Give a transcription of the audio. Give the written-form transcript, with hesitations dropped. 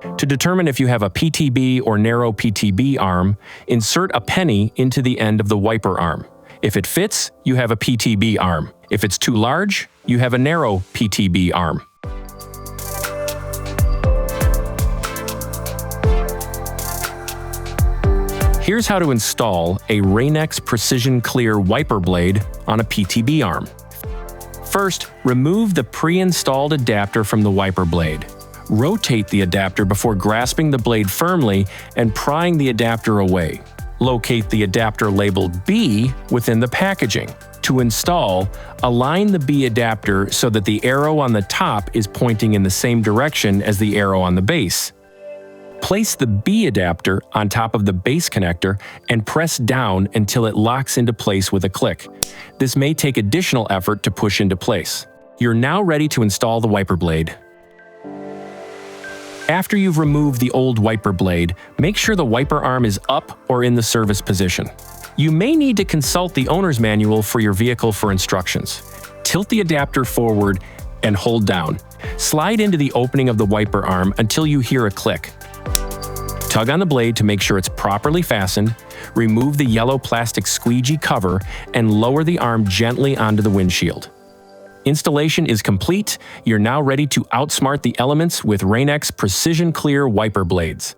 To determine if you have a PTB or narrow PTB arm, insert a penny into the end of the wiper arm. If it fits, you have a PTB arm. If it's too large, you have a narrow PTB arm. Here's how to install a Rain-X PrecisionClear wiper blade on a PTB arm. First, remove the pre-installed adapter from the wiper blade. Rotate the adapter before grasping the blade firmly and prying the adapter away. Locate the adapter labeled B within the packaging. To install, align the B adapter so that the arrow on the top is pointing in the same direction as the arrow on the base. Place the B adapter on top of the base connector and press down until it locks into place with a click. This may take additional effort to push into place. You're now ready to install the wiper blade. After you've removed the old wiper blade, make sure the wiper arm is up or in the service position. You may need to consult the owner's manual for your vehicle for instructions. Tilt the adapter forward and hold down. Slide into the opening of the wiper arm until you hear a click. Tug on the blade to make sure it's properly fastened, remove the yellow plastic squeegee cover, and lower the arm gently onto the windshield. Installation is complete. You're now ready to outsmart the elements with Rain-X PrecisionClear wiper blades.